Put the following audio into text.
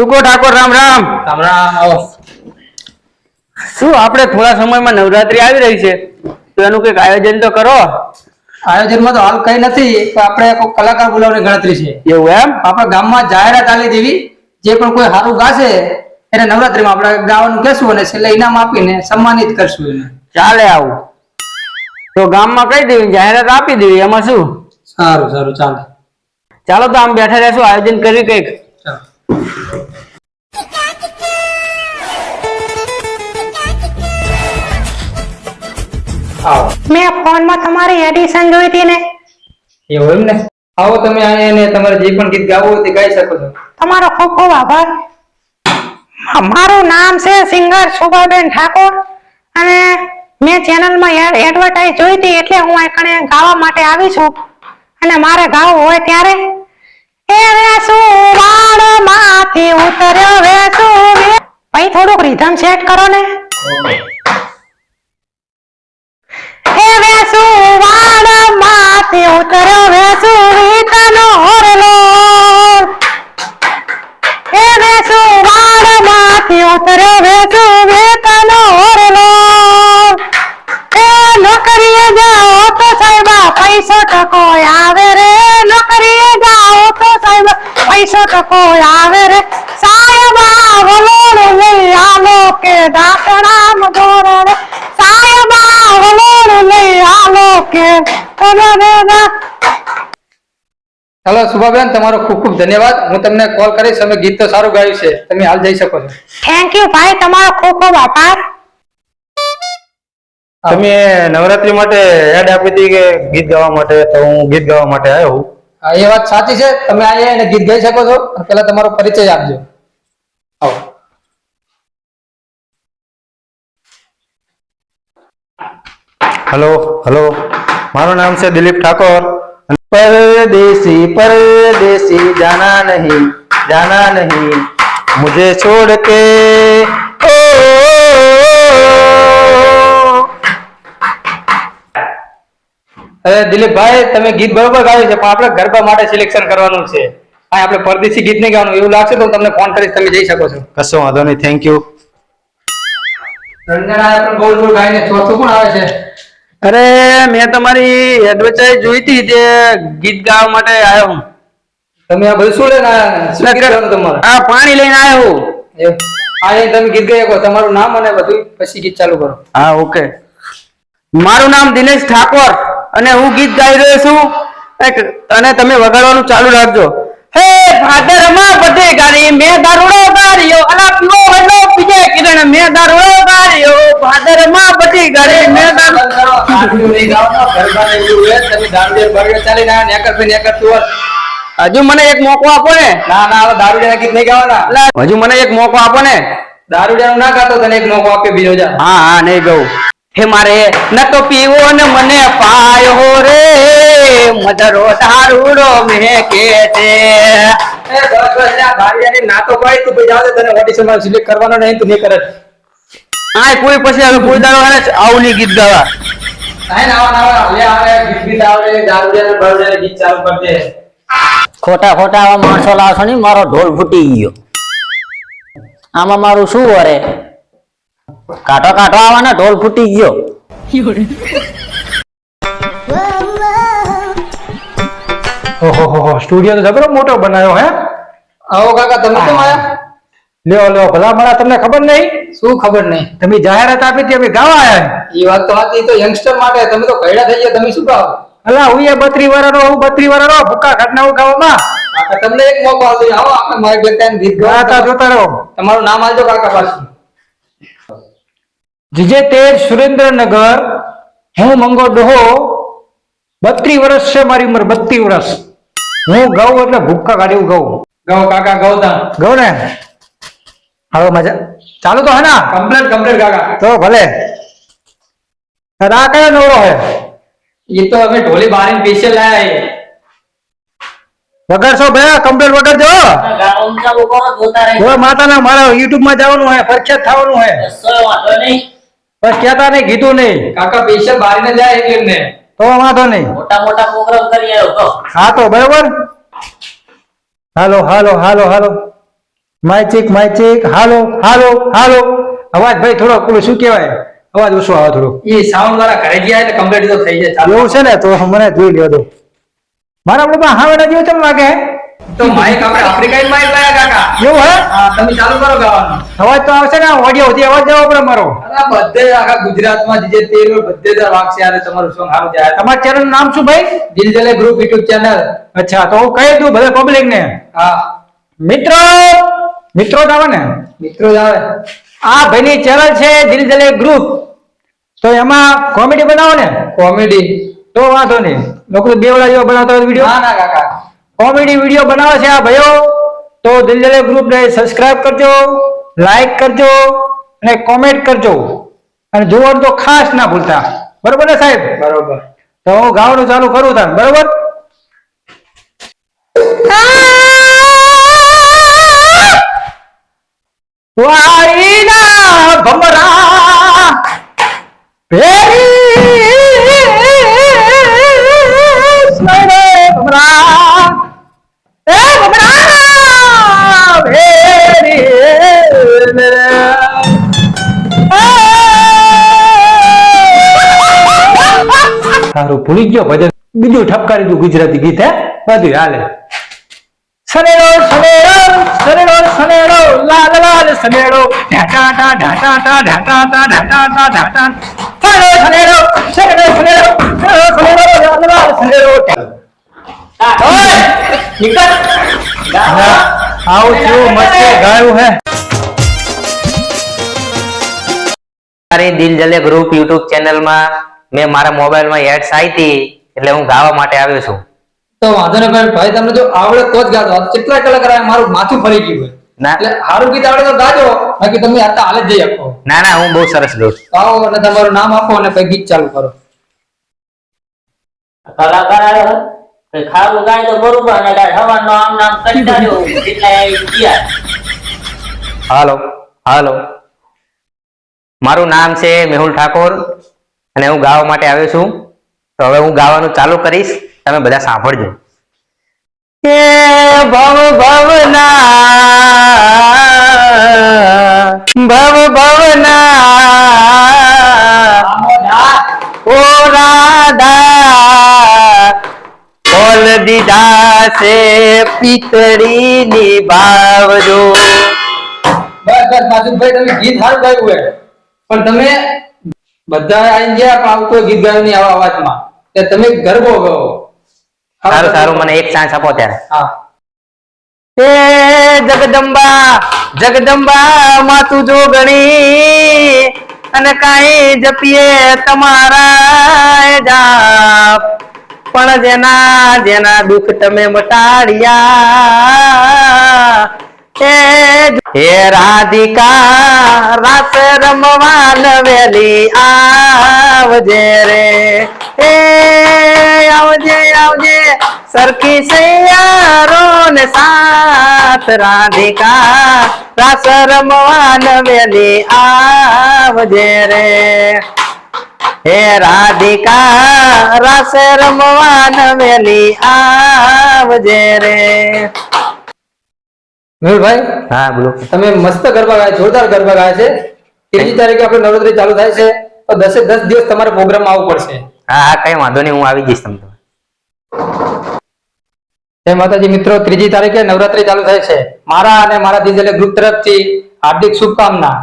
સુકો ઠાકોર રામ રામ રામ રામ. આવો. શું આપણે થોડા સમયમાં નવરાત્રી આવી રહી છે તો એનું કંઈક આયોજન તો કરો. આયોજનમાં તો હાલ કઈ નથી, આપણે કોઈ કલાકાર બોલાવવાની ગણતરી છે. એવું એમ? આપણા ગામમાં જાહેરાત આલી દેવી, જે પણ કોઈ સારું ગાશે એને નવરાત્રીમાં આપણે ગાવાનું કહેશું અને છેલ્લે ઇનામ આપીને સન્માનિત કરશું એને. ચાલે આવું તો ગામમાં કહી દેવી, જાહેરાત આપી દેવી, એમાં શું. સારું સારું ચાલે. ચાલો તો આમ બેઠા રહેશું, આયોજન કરી કંઈક. ચાલો. આવો. મેં ફોનમાં તમારી એડિશન જોઈ હતી ને, એવું એમ ને? આવો તમે અહીંયા ને તમારે જે પણ ગીત ગાવું હોય તે ગાઈ શકો છો. તમારો ખૂબ ખૂબ આભાર. મારું નામ છે સિંગર શોભાબેન ઠાકોર અને મેં ચેનલમાં એડવર્ટાઇઝ જોઈ હતી એટલે હું એકણે ગાવા માટે આવી છું અને મારે ગાવું હોય ત્યારે એ વેસું વાળમાંથી ઉતર્યો વેસું ભાઈ થોડુંક રિધમ સેટ કરો ને. એ વેસું વાળમાંથી ઉતર્યો વેસું વીતનો હોરલો એ વેસું વાળમાંથી ઉતર્યો વેસું વીતનો હોરલો એ નોકરીએ જાઓ તો સાહેબા પૈસો ટકો આવે રે નોકરીએ જાઓ તો સાહેબા પૈસો ટકો આવે રે સાહેબા વલોણ લઈ આલો કે દાતરામ ધોરણે સાહેબા વલોણ લઈ આલો કે ચાલો શુભાબેન, તમારો ખૂબ ખૂબ ધન્યવાદ. હું તમને કોલ કરીશ. તમે ગીત તો સારું ગાયું છે, તમે હાલ જઈ શકો છો. થેન્ક યુ ભાઈ, તમારો ખૂબ ખૂબ આભાર. તમે નવરાત્રી માટે એડ આપી હતી કે ગીત ગાવા માટે, તો હું ગીત ગાવા માટે આવ્યો હું. હા, એ વાત સાચી છે. તમે અહીંયા એને ગીત ગાઈ શકો છો. પહેલા તમારો પરિચય આપજો. આવો. હેલો હેલો, મારું નામ છે દિલીપ ઠાકોર. પરદેસી પરદેસી જાના નહીં મુझे छोड़ के ओ અરે દિલીપભાઈ, તમે ગીત બરોબર ગાયું છે, પણ આપણે ગરબા માટે સિલેક્શન કરવાનું છે. હા, આપણે પરદેશી ગીત નહીં ગાવાનું. એવું લાગશે તો હું તમને ફોન કરીશ, તમે જઈ શકો છો. કશો વાંધો નહીં, થેન્ક યુ. રંજના પણ બહુ બહુ ગાઈને ચોથું પણ આવે છે. અરે મેં તમારી એડવર્ટાઇઝ જોઈ હતી, તે ગીત ગાવા માટે આવ્યો હું. તમે આ બધું શું લઈને શું ગીત ગાવાનું તમારે? આ પાણી લઈને આવ્યો હું. અહીંયા તમે ગીત ગાઈ શકો. તમારું નામ અને બધું પછી ગીત ચાલુ કરો. હા ઓકે. મારું નામ દિનેશ ઠાકોર અને હું ગીત ગાઈ રહ્યો છું અને તમે વગાડવાનું ચાલુ રાખજો. હે ભાદરમાં બધે ગાડી મેં દારૂડો ગાડ્યો અલા પીવો હલો પીજે કિરણ મેં દારૂડો ગાડ્યો ભાદરમાં બધી ગાડી મેં દારૂડિયો નહીં ગાવાનો, ગરબાને એવું હોય. તમે દારૂડિયો બરગે ચાલીને આ નેકર પે નેકર તુવર. હજુ મને એક મોકો આપો ને. ના ના, હવે દારૂડિયાના ગીત નહીં ગાવાના. હજુ મને એક મોકો આપો ને. દારૂડિયાનું ના ગાતો, તને એક મોકો આપે બીજો જા. હા હા નહીં ગઉં. હે મારે ન તો પીવો ને મને પાયો રે મધરો દારૂડો મેં કે છે. એ બસ બસ, આ દારૂડિયાની ના તો પાડી તું, ભાઈ જાવ દે, તને ઓડિશનમાં સિલેક્ટ કરવાનો નહીં, તું નહીં કરે. આ કોઈ પછી હવે કોઈ દાડો આવે આવું નહીં ગીત ગાવા. આય ના આવા લે આવે ગીત ગીત આવે દારૂડિયાને બળડિયાને ગીત ચાલુ કર દે. ખોટા ખોટા આવા માણસો લાવશો નહીં, મારો ઢોલ ફૂટી ગયો. આમાં મારું શું વરે? કાઢો કાઢો આવવાના, ઢોલ ફૂટી ગયો. ઓહો, સ્ટુડિયો તો જબરો મોટો બનાવ્યો હે. આવો કાકા, તમે કેમ આયા? લ્યો લ્યો, ભલા મારા તમને ખબર નહીં? શું ખબર નહીં? તમે જાહેરાત આપી હતી, અમે ગાવા આવ્યા. એ વાત તો હતી, તો યંગસ્ટર માટે. તમે તો ઘરડા થઈ ગયા, તમે શું ગાવ? અલા હું એ 32 વર્ષનો, હું 32 વર્ષનો ભૂકા ઘટના હું ગાવામાં. કાકા તમને એક મોકો આપો. આવો આપણે માઈક લેતા ગીત ગાતા ગાતા. જોતા રહો. તમારું નામ આલજો કાકા પાછું. જીજે તેજ સુરેન્દ્રનગર. હું મંગો ડોહો. 32 વર્ષ છે મારી ઉંમર, 32 વર્ષ. હું ગાઉં એટલે ભૂક્કા કાઢી ગાઉં. ગાઓ કાકા, ગાવતા ગાઉં ને. હવે મજા ચાલુ તો હે ના? કમ્પ્લીટ કમ્પ્લીટ કાકા. તો ભલે. આ કયો નવરો હે? ये तो हमें ढोली बारी स्पेशल लाया है. વગાડશો ભાઈ, કમ્પ્લીટ વગાડજો. ગાવાનું ચાલુ કરો, જોતા રહી. હવે માતાના મારા યુટ્યુબ માં જવાનું હે, પ્રખ્યાત થવાનું હે. કશો વાંધો નહીં. બસ કહેતા નહીં, કીધું નહીં. કાકા સ્પેશલ બારી ને જાય એટલે ને. તો વાંધો નહીં. મોટા મોટા પ્રોગ્રામ કરી આવ્યો તો. હા તો બરાબર. હાલો હાલો હાલો હાલો. માઇક હાલો હાલો હાલો અવાજ ભાઈ થોડો પેલું શું કહેવાય અવાજ ઓછો આવે થોડો એ સાઉન્ડ વાળા ઘરે ગયા એટલે કમ્પ્લીટ તો થઈ જાય ચાલુ. એવું છે ને તો મને જોઈ લેવા દો મારા આપણે હા વેડા જેવું કેમ લાગે તો માઇક આપણે આફ્રિકાઈ માઇક લાયા કાકા. એવું હે હા, તમે ચાલુ કરો ગાવાનું. અવાજ તો આવશે ને ઓડિયો સુધી અવાજ જવો પડે મારો અલા, બધે આખા ગુજરાતમાં જે તેલ હોય બધે જ વાગશે યાર તમારું સોંગ સારું જાય. તમારા ચેનલ નું નામ શું ભાઈ દિલજલે ગ્રુપ યુટ્યુબ ચેનલ. અચ્છા તો હું કહી દઉં બધા પબ્લિક ને હા, મિત્રો જ આવે ને મિત્રો જ આવે. આ ભાઈની ચેનલ છે દિલજલે ગ્રુપ તો એમાં કોમેડી બનાવો ને કોમેડી. તો વાંધો નહીં લોકો બેવડા જેવા બનાવતા હોય વિડીયો ના ના કાકા. કોમેડી વિડીયો બનાવે છે આ ભાઈઓ તો દિલજલે ગ્રુપ ને સબસ્ક્રાઇબ કરજો લાઈક કરજો અને કોમેન્ટ કરજો અને જોવાનું તો ખાસ ના ભૂલતા બરોબર ને સાહેબ બરોબર. તો હું ગાવાનું ચાલુ કરું તાર બરોબર વાળીના ભમરા ભેરી સ્મરે ભમરા એ ભમરા ભેરી સારું ભૂલી ગયો ભજન બીજું ઠપકારી દઉં ગુજરાતી ગીત હે બધું હાલે સનેડો સનેડો સનેડો સનેડો લાલ લાલ સનેડો ઢાટા ઢાટા ઢાટા ઢાટા ઢાટા સનેડો સનેડો સનેડો સનેડો લાલ લાલ સનેડો ઓય નિકળ આવું છું મસ્ત ગાયું હે મારી દિલ જલે ગ્રુપ યુટ્યુબ ચેનલમાં મેં મારા મોબાઈલમાં એડ્સ આવી હતી એટલે હું ગાવા માટે આવ્યો છું. તો વાંધો ને ભાઈ તમને જો આવડે તો જ ગાતો. આ કેટલા કલાકાર આવે મારું માથું ફરી ગયું હોય. ના. એટલે સારું ગીત આવડે તો ગાજો બાકી તમે આતા હાલ જ જઈ આપો. ના ના હું બહુ સરસ ગાઉં છું. આવો અને તમારું નામ આપો અને પછી ગીત ચાલુ કરો. કલાકાર આવ્યો કઈ ખારું ગાય તો બરોબર અને ગાય હવાનો આમ નામ કંટાળ્યો એટલે ગયા. હાલો હાલો મારું નામ છે મેહુલ ઠાકોર અને હું ગાવા માટે આવ્યો છું. તો હવે હું ગાવાનું ચાલુ કરીશ તમે બધા સાંભળજો. એ ભવ ભવના ઓ રાધા બોલ દીધા છે પિતળી નિભાવજો. બસ બસ માસુદભાઈ તમે ગીત સારું ગાયું હોય પણ તમે બધા આઈ ગયા પણ આવું કોઈ ગીત ગાયું નહીં આવા અવાજમાં. કે તમે ગરબો ગાઓ. સારું સારું મને એક ચાન્સ આપો ત્યારે. હા. હે જગદંબા માતું જોગણી અને કાંઈ જપીએ તમારા જાપ પણ જેના જેના દુઃખ તમે મટાડ્યા હે રાધિકા રાત રમવા નવેલી આવજે રે એ આવજે આવજે સરખી સૈયારો ને સાથ રાધિકા રાસ રમવા નવેલી આવજે રે હે રાધિકા રાસ રમવા નવેલી આવજે રે. મેહુલભાઈ હા બોલો. તમે મસ્ત ગરબા ગાય જોરદાર ગરબા ગાય છે. 3જી તારીખે આપણે નવરાત્રી ચાલુ થાય છે તો 10 દિવસ તમારે પ્રોગ્રામ આવવું પડશે. હા હા કઈ વાંધો નહીં હું આવી જઈશ તમને. જય માતાજી મિત્રો 3જી તારીખે નવરાત્રી ચાલુ થાય છે. મારા અને મારા દિલજલે ગ્રુપ તરફથી હાર્દિક શુભકામના.